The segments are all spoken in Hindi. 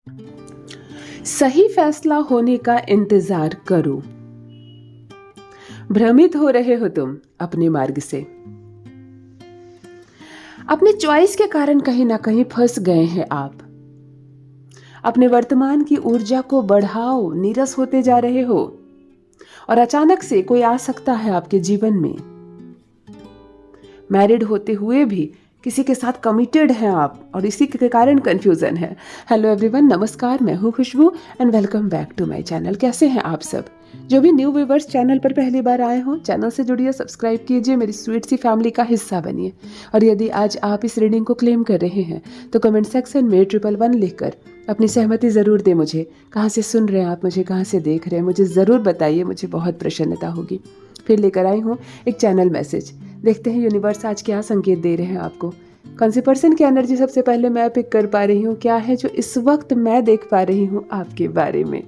सही फैसला होने का इंतजार करो। भ्रमित हो रहे हो तुम अपने मार्ग से। अपने चॉइस के कारण कहीं ना कहीं फंस गए हैं आप। अपने वर्तमान की ऊर्जा को बढ़ाओ, नीरस होते जा रहे हो और अचानक से कोई आ सकता है आपके जीवन में। मैरिड होते हुए भी किसी के साथ कमिटेड हैं आप और इसी के कारण कंफ्यूजन है। हेलो एवरीवन, नमस्कार, मैं हूँ Khushboo and welcome back to my channel. कैसे हैं आप सब? जो भी न्यू व्यूवर्स चैनल पर पहली बार आए हो, चैनल से जुड़िए, सब्सक्राइब कीजिए, मेरी स्वीट सी फैमिली का हिस्सा बनिए। और यदि आज आप इस रीडिंग को क्लेम कर रहे हैं तो कमेंट सेक्शन में 111 लिखकर अपनी सहमति ज़रूर दें मुझे। कहाँ से सुन रहे हैं आप मुझे, कहाँ से देख रहे हैं, मुझे ज़रूर बताइए, मुझे बहुत प्रसन्नता होगी। फिर लेकर आई हूँ एक चैनल मैसेज। देखते हैं यूनिवर्स आज क्या संकेत दे रहे हैं आपको। कौन से पर्सन की एनर्जी सबसे पहले मैं पिक कर पा रही हूँ? क्या है जो इस वक्त मैं देख पा रही हूँ आपके बारे में?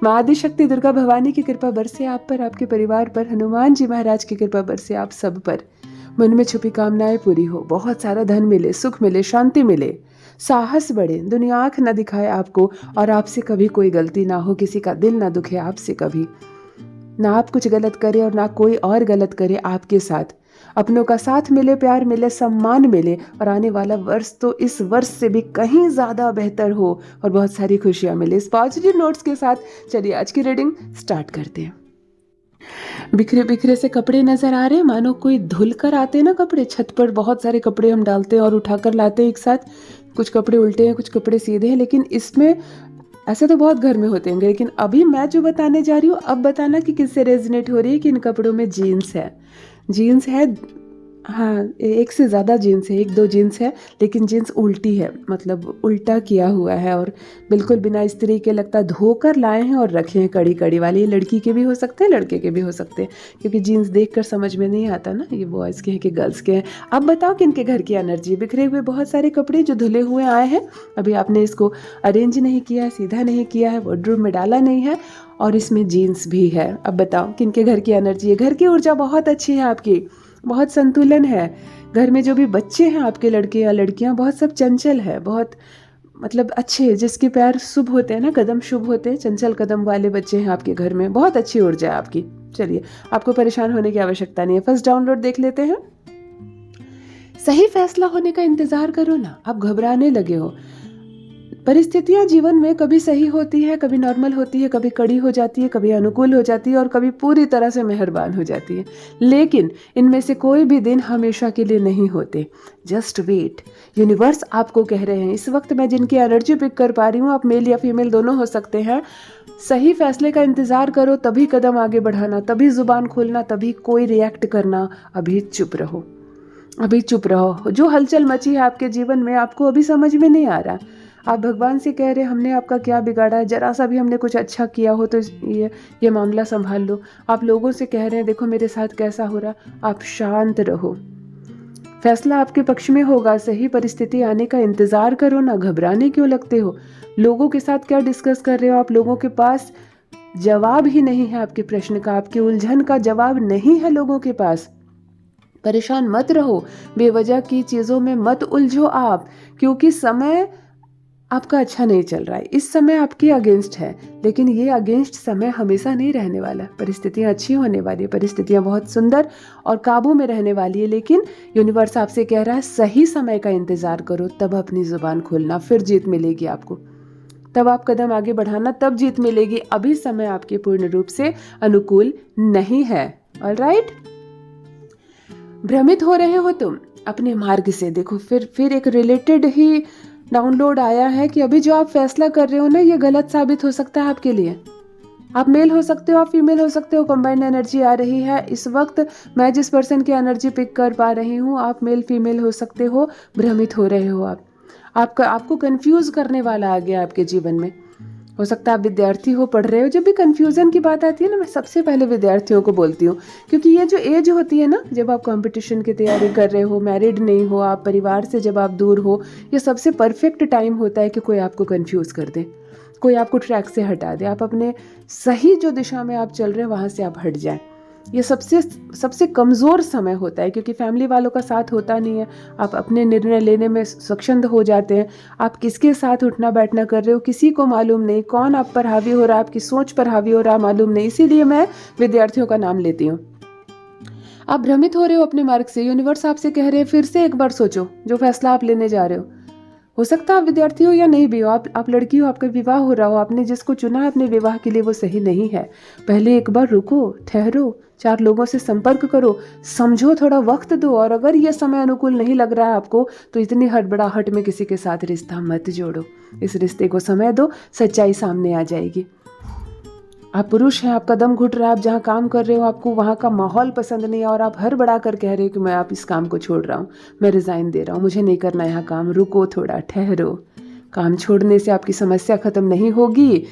माँ आदिशक्ति दुर्गा भवानी की कृपा बरसे आप पर, आपके परिवार पर। हनुमान जी महाराज की कृपा बरसे आप सब पर। मन में छुपी कामनाएं पूरी हो, बहुत सारा धन मिले, सुख मिले, शांति मिले, साहस बढ़े, दुनिया आंख न दिखाए आपको और आपसे कभी कोई गलती ना हो, किसी का दिल ना दुखे आपसे कभी। ना आप कुछ गलत करें और ना कोई और गलत करे आपके साथ। अपनों का साथ मिले, प्यार मिले, सम्मान मिले और आने वाला वर्ष तो इस वर्ष से भी कहीं ज़्यादा बेहतर हो और बहुत सारी खुशियाँ मिले। इस पॉजिटिव नोट्स के साथ चलिए आज की रीडिंग स्टार्ट करते हैं। बिखरे बिखरे से कपड़े नजर आ रहे हैं, मानो कोई धुल कर आते हैं ना कपड़े। छत पर बहुत सारे कपड़े हम डालते हैं और उठाकर लाते हैं एक साथ। कुछ कपड़े उल्टे हैं, कुछ कपड़े सीधे हैं, लेकिन इसमें ऐसे तो बहुत घर में होते होंगे, लेकिन अभी मैं जो बताने जा रही हूँ, अब बताना कि किससे रेजोनेट हो रही है कि इन कपड़ों में जीन्स है। जीन्स है, हाँ, एक से ज़्यादा जीन्स है, एक दो जीन्स है, लेकिन जीन्स उल्टी है, मतलब उल्टा किया हुआ है और बिल्कुल बिना इस्त्री के लगता धोकर लाए हैं और रखे हैं कड़ी कड़ी वाले। ये लड़की के भी हो सकते हैं, लड़के के भी हो सकते हैं, क्योंकि जीन्स देखकर समझ में नहीं आता ना ये बॉयज़ के हैं कि गर्ल्स के हैं। अब बताओ कि इनके घर की एनर्जी। बिखरे हुए बहुत सारे कपड़े जो धुले हुए आए हैं, अभी आपने इसको अरेंज नहीं किया है, सीधा नहीं किया है, वार्डरोब में डाला नहीं है और इसमें जीन्स भी है। अब बताओ कि इनके घर की एनर्जी है। घर की ऊर्जा बहुत अच्छी है आपकी, बहुत संतुलन है। घर में जो भी बच्चे हैं आपके, लड़के या लड़कियां, बहुत सब चंचल है, बहुत मतलब अच्छे, जिसके पैर शुभ होते हैं ना, कदम शुभ होते हैं, चंचल कदम वाले बच्चे हैं आपके घर में। बहुत अच्छी ऊर्जा है आपकी। चलिए, आपको परेशान होने की आवश्यकता नहीं है। फर्स्ट डाउनलोड देख लेते हैं। सही फैसला होने का इंतजार करो ना, आप घबराने लगे हो। परिस्थितियां जीवन में कभी सही होती है, कभी नॉर्मल होती है, कभी कड़ी हो जाती है, कभी अनुकूल हो जाती है और कभी पूरी तरह से मेहरबान हो जाती है। लेकिन इनमें से कोई भी दिन हमेशा के लिए नहीं होते। Just wait. यूनिवर्स आपको कह रहे हैं, इस वक्त मैं जिनकी एनर्जी पिक कर पा रही हूँ, आप मेल या फीमेल दोनों हो सकते हैं, सही फैसले का इंतजार करो, तभी कदम आगे बढ़ाना, तभी जुबान खोलना, तभी कोई रिएक्ट करना। अभी चुप रहो, अभी चुप रहो। जो हलचल मची है आपके जीवन में, आपको अभी समझ में नहीं आ रहा। आप भगवान से कह रहे, हमने आपका क्या बिगाड़ा है? जरा सा भी हमने कुछ अच्छा किया हो तो ये मामला संभाल लो। आप लोगों से कह रहे हैं, देखो मेरे साथ कैसा हो रहा। आप शांत रहो, फैसला आपके पक्ष में होगा। सही परिस्थिति आने का इंतजार करो ना, घबराने क्यों लगते हो? लोगों के साथ क्या डिस्कस कर रहे हो आप? लोगों के पास जवाब ही नहीं है आपके प्रश्न का, आपकी उलझन का जवाब नहीं है लोगों के पास। परेशान मत रहो, बेवजह की चीज़ों में मत उलझो आप, क्योंकि समय आपका अच्छा नहीं चल रहा है। इस समय आपके अगेंस्ट है, लेकिन ये अगेंस्ट समय हमेशा नहीं रहने वाला। परिस्थितियाँ अच्छी होने वाली है, परिस्थितियाँ बहुत सुंदर और काबू में रहने वाली है। लेकिन यूनिवर्स आपसे कह रहा है, सही समय का इंतजार करो, तब अपनी जुबान खोलना, फिर जीत मिलेगी आपको। तब आप कदम आगे बढ़ाना, तब जीत मिलेगी। अभी समय आपके पूर्ण रूप से अनुकूल नहीं है। ऑलराइट? भ्रमित हो रहे हो तुम अपने मार्ग से। देखो, फिर एक रिलेटेड ही डाउनलोड आया है कि अभी जो आप फैसला कर रहे हो ना, ये गलत साबित हो सकता है आपके लिए। आप मेल हो सकते हो, आप फीमेल हो सकते हो, कंबाइंड एनर्जी आ रही है इस वक्त। मैं जिस पर्सन की एनर्जी पिक कर पा रही हूँ, आप मेल फीमेल हो सकते हो। भ्रमित हो रहे हो आपको कंफ्यूज करने वाला आ गया आपके जीवन में। हो सकता है आप विद्यार्थी हो, पढ़ रहे हो। जब भी कंफ्यूजन की बात आती है ना, मैं सबसे पहले विद्यार्थियों को बोलती हूँ, क्योंकि ये जो एज होती है ना, जब आप कंपटीशन की तैयारी कर रहे हो, मैरिड नहीं हो आप, परिवार से जब आप दूर हो, ये सबसे परफेक्ट टाइम होता है कि कोई आपको कंफ्यूज कर दे, कोई आपको ट्रैक से हटा दे, आप अपने सही जो दिशा में आप चल रहे हैं वहाँ से आप हट जाएं। ये सबसे सबसे कमज़ोर समय होता है, क्योंकि फैमिली वालों का साथ होता नहीं है। आप अपने निर्णय लेने में स्वच्छंद हो जाते हैं। आप किसके साथ उठना बैठना कर रहे हो किसी को मालूम नहीं, कौन आप पर हावी हो रहा है, आपकी सोच पर हावी हो रहा है मालूम नहीं। इसीलिए मैं विद्यार्थियों का नाम लेती हूँ। आप भ्रमित हो रहे हो अपने मार्ग से, यूनिवर्स आपसे कह रहे हैं फिर से एक बार सोचो जो फैसला आप लेने जा रहे हो सकता है आप विद्यार्थी हो या नहीं भी हो, आप लड़की हो, आपका विवाह हो रहा हो, आपने जिसको चुना है अपने विवाह के लिए वो सही नहीं है। पहले एक बार रुको, ठहरो, 4 लोगों से संपर्क करो, समझो, थोड़ा वक्त दो। और अगर ये समय अनुकूल नहीं लग रहा है आपको तो इतनी हड़बड़ाहट में किसी के साथ रिश्ता मत जोड़ो। इस रिश्ते को समय दो, सच्चाई सामने आ जाएगी। आप पुरुष हैं, आपका दम घुट रहा है, आप जहाँ काम कर रहे हो आपको वहाँ का माहौल पसंद नहीं है और आप हर बढ़ा कर कह रहे हो कि मैं आप इस काम को छोड़ रहा हूँ, मैं रिज़ाइन दे रहा हूँ, मुझे नहीं करना यहाँ काम। रुको, थोड़ा ठहरो। काम छोड़ने से आपकी समस्या ख़त्म नहीं होगी,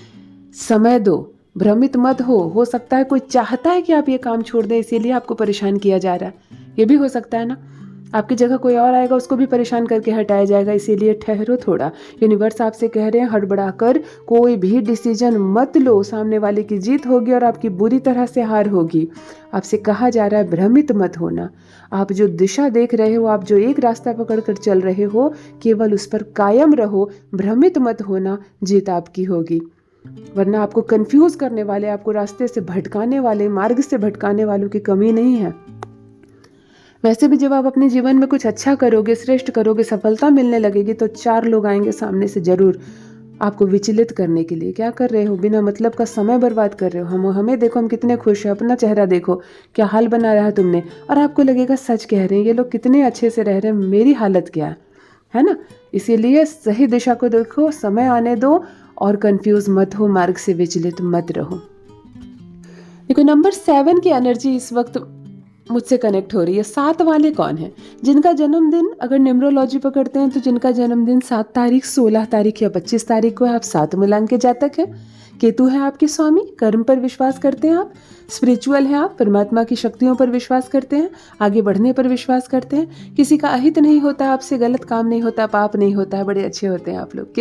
समय दो, भ्रमित मत हो सकता है कोई चाहता है कि आप ये काम छोड़ दें, इसीलिए आपको परेशान किया जा रहा है। ये भी हो सकता है ना, आपकी जगह कोई और आएगा, उसको भी परेशान करके हटाया जाएगा। इसीलिए ठहरो थोड़ा। यूनिवर्स आपसे कह रहे हैं हड़बड़ाकर कोई भी डिसीजन मत लो, सामने वाले की जीत होगी और आपकी बुरी तरह से हार होगी। आपसे कहा जा रहा है भ्रमित मत होना। आप जो दिशा देख रहे हो, आप जो एक रास्ता पकड़कर चल रहे हो, केवल उस पर कायम रहो, भ्रमित मत होना, जीत आपकी होगी। वरना आपको कंफ्यूज करने वाले, आपको रास्ते से भटकाने वाले, मार्ग से भटकाने वालों की कमी नहीं है। वैसे भी जब आप अपने जीवन में कुछ अच्छा करोगे, श्रेष्ठ करोगे, सफलता मिलने लगेगी तो 4 लोग आएंगे सामने से जरूर आपको विचलित करने के लिए। क्या कर रहे हो, बिना मतलब का समय बर्बाद कर रहे हो। हमें देखो, हम कितने खुश हैं, अपना चेहरा देखो, क्या हाल बना रहा है तुमने। और आपको लगेगा सच कह रहे हैं ये लोग, कितने अच्छे से रह रहे हैं, मेरी हालत क्या है ना। इसीलिए सही दिशा को देखो, समय आने दो और कंफ्यूज मत हो, मार्ग से विचलित मत रहो। देखो, नंबर 7 की एनर्जी इस वक्त मुझसे कनेक्ट हो रही है। 7 वाले कौन है? जिनका जन्मदिन अगर न्यूमरोलॉजी पकड़ते हैं तो जिनका जन्मदिन 7 तारीख, 16 तारीख या 25 तारीख को है, आप 7 मूलांक के जातक हैं। केतु है आपके स्वामी, कर्म पर विश्वास करते हैं आप, स्पिरिचुअल हैं आप, परमात्मा की शक्तियों पर विश्वास करते हैं, आगे बढ़ने पर विश्वास करते हैं, किसी का अहित नहीं होता, आपसे गलत काम नहीं होता, पाप नहीं होता है, बड़े अच्छे होते हैं आप लोग।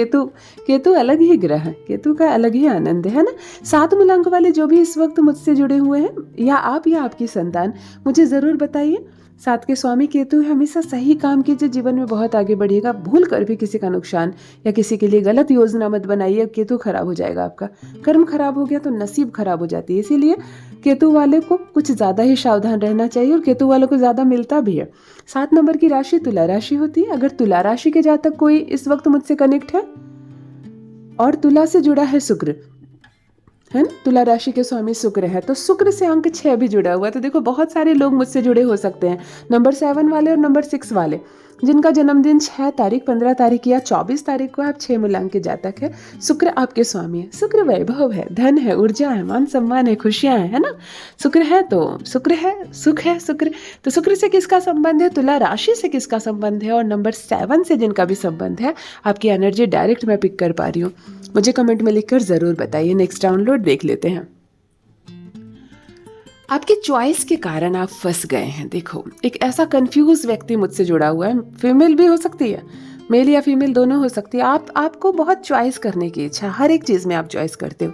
केतु अलग ही ग्रह है, केतु का अलग ही आनंद है ना। 7 मूलांक वाले जो भी इस वक्त मुझसे जुड़े हुए हैं, या आप या आपकी संतान, मुझे ज़रूर बताइए। 7 के स्वामी केतु है। हमेशा सही काम कीजिए, जीवन में बहुत आगे बढ़िएगा। भूल कर भी किसी का नुकसान या किसी के लिए गलत योजना मत बनाइए, केतु खराब हो जाएगा आपका। कर्म खराब हो गया तो नसीब खराब हो जाती है। इसीलिए केतु वाले को कुछ ज़्यादा ही सावधान रहना चाहिए, और केतु वालों को ज़्यादा मिलता भी है। 7 नंबर की राशि तुला राशि होती है। अगर तुला राशि के जातक कोई इस वक्त मुझसे कनेक्ट है और तुला से जुड़ा है शुक्र, है ना, तुला राशि के स्वामी शुक्र है, तो शुक्र से अंक 6 भी जुड़ा हुआ है। तो देखो, बहुत सारे लोग मुझसे जुड़े हो सकते हैं। नंबर 7 वाले और नंबर 6 वाले जिनका जन्मदिन 6 तारीख, 15 तारीख या 24 तारीख को, आप 6 मूलांक के जातक है। शुक्र आपके स्वामी है। शुक्र वैभव है, धन है, ऊर्जा है, मान सम्मान है, खुशियां है ना। शुक्र है तो शुक्र है, सुख है शुक्र। तो शुक्र से किसका संबंध है, तुला राशि से किसका संबंध है, और नंबर 7 से जिनका भी संबंध है, आपकी एनर्जी डायरेक्ट मैं पिक कर पा रही हूँ। मुझे कमेंट में लिखकर ज़रूर बताइए। नेक्स्ट डाउनलोड देख लेते हैं। आपकी चॉइस के कारण आप फंस गए हैं। देखो, एक ऐसा कंफ्यूज व्यक्ति मुझसे जुड़ा हुआ है, फीमेल भी हो सकती है, मेल या फीमेल दोनों हो सकती है। आपको बहुत चॉइस करने की इच्छा, हर एक चीज़ में आप चॉइस करते हो।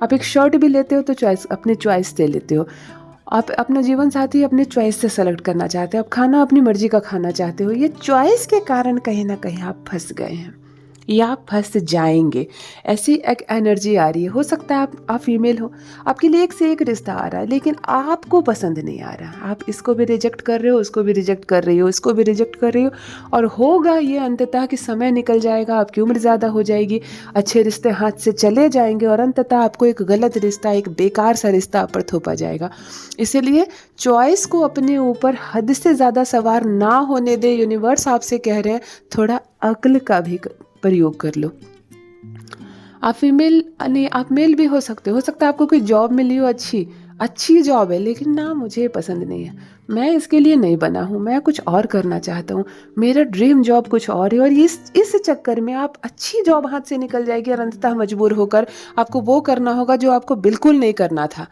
आप एक शर्ट भी लेते हो तो चॉइस, अपने चॉइस से लेते हो। आप अपना जीवन साथी अपने चॉइस से सेलेक्ट करना चाहते हो। आप खाना अपनी मर्जी का खाना चाहते हो। ये चॉइस के कारण कहीं ना कहीं आप फंस गए हैं या फंस जाएंगे, ऐसी एक एनर्जी आ रही है। हो सकता है आप फीमेल हो, आपके लिए एक से एक रिश्ता आ रहा है, लेकिन आपको पसंद नहीं आ रहा। आप इसको भी रिजेक्ट कर रहे हो, उसको भी रिजेक्ट कर रही हो, इसको भी रिजेक्ट कर रही हो, और होगा ये अंततः कि समय निकल जाएगा, आपकी उम्र ज़्यादा हो जाएगी, अच्छे रिश्ते हाथ से चले जाएंगे, और अंततः आपको एक गलत रिश्ता, एक बेकार सा रिश्ता आप पर थोपा जाएगा। इसीलिए चॉइस को अपने ऊपर हद से ज़्यादा सवार ना होने दे। यूनिवर्स आपसे कह रहे हैं थोड़ा अक्ल का भी प्रयोग कर लो। आप फीमेल नहीं, आप मेल भी हो सकते हो सकता है आपको कोई जॉब मिली हो, अच्छी जॉब है, लेकिन ना मुझे पसंद नहीं है, मैं इसके लिए नहीं बना हूँ, मैं कुछ और करना चाहता हूँ, मेरा ड्रीम जॉब कुछ और है। और इस चक्कर में आप अच्छी जॉब हाथ से निकल जाएगी और अंततः मजबूर होकर आपको वो करना होगा जो आपको बिल्कुल नहीं करना था।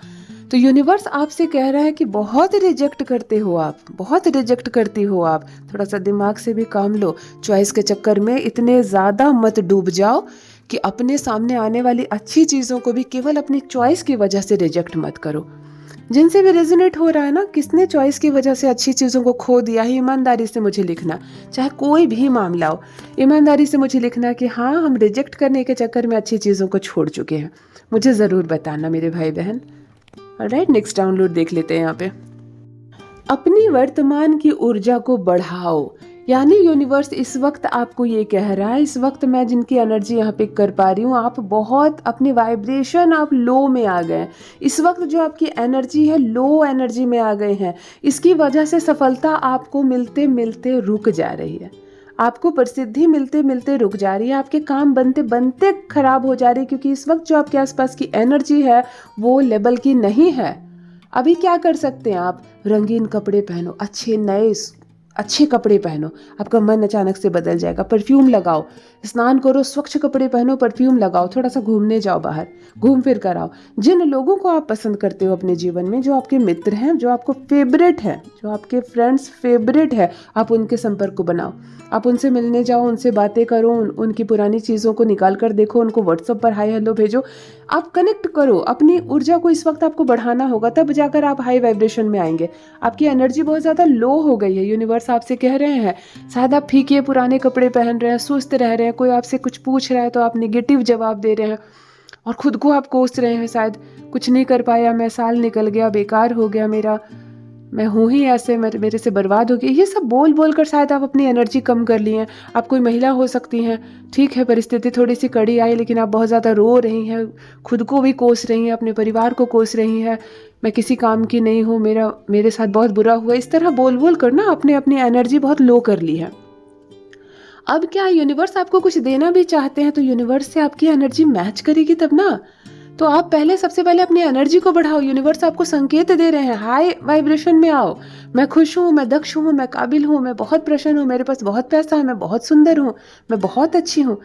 तो यूनिवर्स आपसे कह रहा है कि बहुत रिजेक्ट करते हो आप, बहुत रिजेक्ट करती हो आप, थोड़ा सा दिमाग से भी काम लो। चॉइस के चक्कर में इतने ज़्यादा मत डूब जाओ कि अपने सामने आने वाली अच्छी चीज़ों को भी केवल अपनी चॉइस की वजह से रिजेक्ट मत करो। जिनसे भी रेजोनेट हो रहा है ना, किसने चॉइस की वजह से अच्छी चीज़ों को खो दिया है, ईमानदारी से मुझे लिखना, चाहे कोई भी मामला हो, ईमानदारी से मुझे लिखना कि हाँ, हम रिजेक्ट करने के चक्कर में अच्छी चीज़ों को छोड़ चुके हैं। मुझे ज़रूर बताना मेरे भाई बहन। ऑलराइट, नेक्स्ट डाउनलोड देख लेते हैं यहाँ पे। अपनी वर्तमान की ऊर्जा को बढ़ाओ, यानी यूनिवर्स इस वक्त आपको ये कह रहा है, इस वक्त मैं जिनकी एनर्जी यहाँ पिक कर पा रही हूँ, आप बहुत अपनी वाइब्रेशन आप लो में आ गए हैं। इस वक्त जो आपकी एनर्जी है, लो एनर्जी में आ गए हैं। इसकी वजह से सफलता आपको मिलते मिलते रुक जा रही है, आपको प्रसिद्धि मिलते मिलते रुक जा रही है, आपके काम बनते बनते खराब हो जा रही है, क्योंकि इस वक्त जो आपके आसपास की एनर्जी है वो लेवल की नहीं है। अभी क्या कर सकते हैं आप? रंगीन कपड़े पहनो, अच्छे कपड़े पहनो, आपका मन अचानक से बदल जाएगा। परफ्यूम लगाओ, स्नान करो, स्वच्छ कपड़े पहनो, परफ्यूम लगाओ, थोड़ा सा घूमने जाओ, बाहर घूम फिर कर आओ। जिन लोगों को आप पसंद करते हो अपने जीवन में, जो आपके मित्र हैं, जो आपको फेवरेट है, जो आपके फ्रेंड्स फेवरेट है, आप उनके संपर्क को बनाओ। आप उनसे मिलने जाओ, उनसे बातें करो, उनकी पुरानी चीज़ों को निकाल कर देखो, उनको व्हाट्सएप पर हाय हेलो भेजो। आप कनेक्ट करो, अपनी ऊर्जा को इस वक्त आपको बढ़ाना होगा, तब जाकर आप हाई वाइब्रेशन में आएंगे। आपकी एनर्जी बहुत ज़्यादा लो हो गई है, यूनिवर्स आपसे कह रहे हैं। शायद आप फीके पुराने कपड़े पहन रहे हैं, सुस्त रह रहे हैं, कोई आपसे कुछ पूछ रहा है तो आप नेगेटिव जवाब दे रहे हैं और खुद को आप कोस रहे हैं, शायद कुछ नहीं कर पाया, मैं साल निकल गया, बेकार हो गया मेरा, मैं हूँ ही ऐसे, मेरे से बर्बाद हो गई। ये सब बोल बोल कर शायद आप अपनी एनर्जी कम कर लिए हैं। आप कोई महिला हो सकती हैं, ठीक है, परिस्थिति थोड़ी सी कड़ी आई, लेकिन आप बहुत ज़्यादा रो रही हैं, खुद को भी कोस रही हैं, अपने परिवार को कोस रही हैं, मैं किसी काम की नहीं हूँ, मेरे साथ बहुत बुरा हुआ। इस तरह बोल बोल कर ना आपने अपनी एनर्जी बहुत लो कर ली है। अब क्या यूनिवर्स आपको कुछ देना भी चाहते हैं तो यूनिवर्स से आपकी एनर्जी मैच करेगी तब ना। तो आप पहले, सबसे पहले अपनी एनर्जी को बढ़ाओ। यूनिवर्स आपको संकेत दे रहे हैं, हाई वाइब्रेशन में आओ। मैं खुश हूँ, मैं दक्ष हूँ, मैं काबिल हूँ, मैं बहुत प्रसन्न हूँ, मेरे पास बहुत पैसा है, मैं बहुत सुंदर हूँ, मैं बहुत अच्छी हूँ।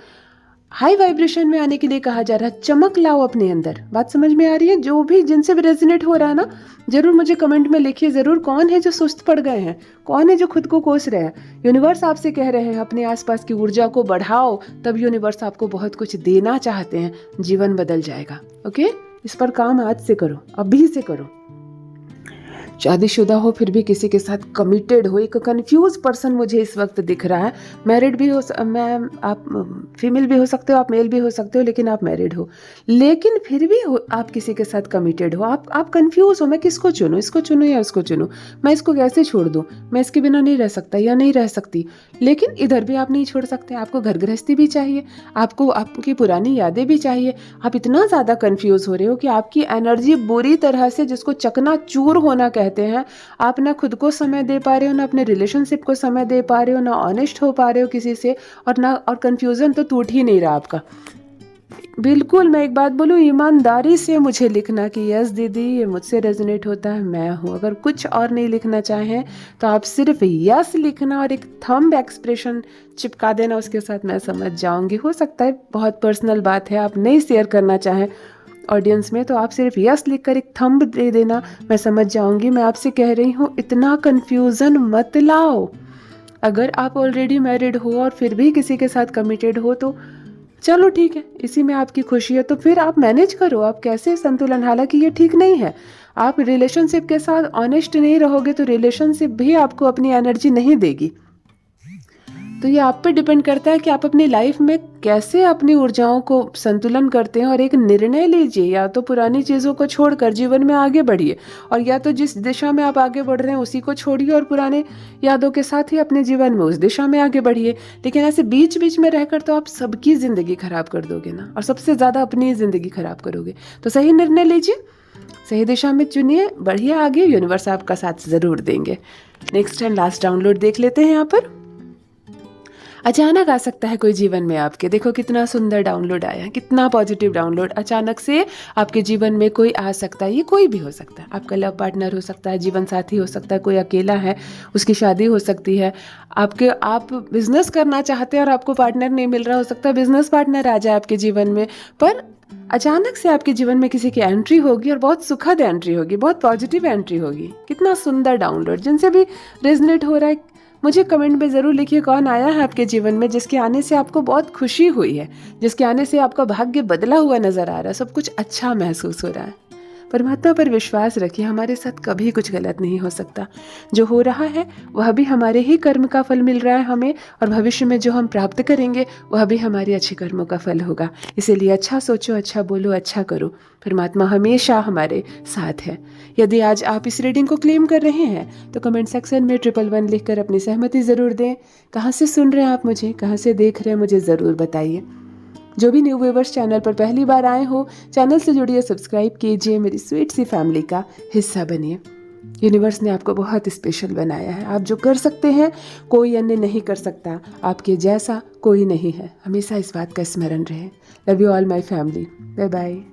हाई वाइब्रेशन में आने के लिए कहा जा रहा है, चमक लाओ अपने अंदर। बात समझ में आ रही है? जो भी जिनसे भी रेजोनेट हो रहा है ना, जरूर मुझे कमेंट में लिखिए ज़रूर, कौन है जो सुस्त पड़ गए हैं, कौन है जो खुद को कोस रहे हैं। यूनिवर्स आपसे कह रहे हैं अपने आसपास की ऊर्जा को बढ़ाओ, तब यूनिवर्स आपको बहुत कुछ देना चाहते हैं, जीवन बदल जाएगा। ओके, इस पर काम आज से करो, अभी से करो। शादीशुदा हो फिर भी किसी के साथ कमिटेड हो, एक कंफ्यूज पर्सन मुझे इस वक्त दिख रहा है। मैरिड भी हो, आप फीमेल भी हो सकते हो, आप मेल भी हो सकते हो, लेकिन आप मैरिड हो, लेकिन फिर भी आप किसी के साथ कमिटेड हो। आप कंफ्यूज हो, मैं किसको चुनूं, इसको चुनूं या उसको चुनूं, मैं इसको कैसे छोड़ दूं, मैं इसके बिना नहीं रह सकता या नहीं रह सकती। लेकिन इधर भी आप नहीं छोड़ सकते, आपको घर गृहस्थी भी चाहिए, आपको आपकी पुरानी यादें भी चाहिए। आप इतना ज़्यादा कंफ्यूज हो रहे हो कि आपकी एनर्जी बुरी तरह से, जिसको चकनाचूर होना कहते हैं, आप ना खुद को समय दे पा रहे हो, ना अपने रिलेशनशिप को समय दे पा रहे हो, ना ऑनेस्ट हो पा रहे हो किसी से, और कंफ्यूजन तो टूट ही नहीं रहा आपका। बिल्कुल, मैं एक बात बोलूँ, ईमानदारी से मुझे लिखना कि यस दीदी, ये मुझसे रेजोनेट होता है, मैं हूँ। अगर कुछ और नहीं लिखना चाहें तो आप सिर्फ यस लिखना और एक थंब एक्सप्रेशन चिपका देना उसके साथ, मैं समझ जाऊंगी। हो सकता है बहुत पर्सनल बात है, आप नहीं शेयर करना चाहें ऑडियंस में, तो आप सिर्फ यस लिखकर एक थंब दे देना, मैं समझ जाऊंगी। मैं आपसे कह रही हूँ, इतना कंफ्यूजन मत लाओ। अगर आप ऑलरेडी मैरिड हो और फिर भी किसी के साथ कमिटेड हो तो चलो ठीक है, इसी में आपकी खुशी है, तो फिर आप मैनेज करो, आप कैसे संतुलन। हालांकि ये ठीक नहीं है, आप रिलेशनशिप के साथ ऑनेस्ट नहीं रहोगे तो रिलेशनशिप भी आपको अपनी एनर्जी नहीं देगी। तो ये आप पे डिपेंड करता है कि आप अपनी लाइफ में कैसे अपनी ऊर्जाओं को संतुलन करते हैं, और एक निर्णय लीजिए, या तो पुरानी चीज़ों को छोड़कर जीवन में आगे बढ़िए, और या तो जिस दिशा में आप आगे बढ़ रहे हैं उसी को छोड़िए और पुराने यादों के साथ ही अपने जीवन में उस दिशा में आगे बढ़िए। लेकिन ऐसे बीच बीच में रहकर तो आप सबकी ज़िंदगी खराब कर दोगे ना, और सबसे ज़्यादा अपनी ज़िंदगी खराब करोगे। तो सही निर्णय लीजिए, सही दिशा में चुनिए, बढ़िए आगे, यूनिवर्स आपका साथ ज़रूर देंगे। नेक्स्ट एंड लास्ट डाउनलोड देख लेते हैं यहाँ पर। अचानक आ सकता है कोई जीवन में आपके, देखो कितना सुंदर डाउनलोड आया, कितना पॉजिटिव डाउनलोड। अचानक से आपके जीवन में कोई आ सकता है, ये कोई भी हो सकता है, आपका लव पार्टनर हो सकता है, जीवन साथी हो सकता है, कोई अकेला है उसकी शादी हो सकती है, आप बिजनेस करना चाहते हैं और आपको पार्टनर नहीं मिल रहा, हो सकता है बिजनेस पार्टनर आ जाए आपके जीवन में। पर अचानक से आपके जीवन में किसी की एंट्री होगी और बहुत सुखद एंट्री होगी, बहुत पॉजिटिव एंट्री होगी। कितना सुंदर डाउनलोड। जिनसे भी रेजोनेट हो रहा है मुझे कमेंट में ज़रूर लिखिए, कौन आया है आपके जीवन में जिसके आने से आपको बहुत खुशी हुई है, जिसके आने से आपका भाग्य बदला हुआ नज़र आ रहा है, सब कुछ अच्छा महसूस हो रहा है। परमात्मा पर विश्वास रखिए, हमारे साथ कभी कुछ गलत नहीं हो सकता। जो हो रहा है वह भी हमारे ही कर्म का फल मिल रहा है हमें, और भविष्य में जो हम प्राप्त करेंगे वह भी हमारे अच्छे कर्मों का फल होगा। इसीलिए अच्छा सोचो, अच्छा बोलो, अच्छा करो। परमात्मा हमेशा हमारे साथ है। यदि आज आप इस रीडिंग को क्लेम कर रहे हैं तो कमेंट सेक्शन में 111 लिखकर अपनी सहमति ज़रूर दें। कहाँ से सुन रहे हैं आप मुझे, कहाँ से देख रहे हैं, मुझे ज़रूर बताइए। जो भी न्यू व्यूवर्स चैनल पर पहली बार आए हो, चैनल से जुड़िए, सब्सक्राइब कीजिए, मेरी स्वीट सी फैमिली का हिस्सा बनिए। यूनिवर्स ने आपको बहुत स्पेशल बनाया है। आप जो कर सकते हैं कोई अन्य नहीं कर सकता, आपके जैसा कोई नहीं है। हमेशा इस बात का स्मरण रहे। Love you all my family. Bye bye.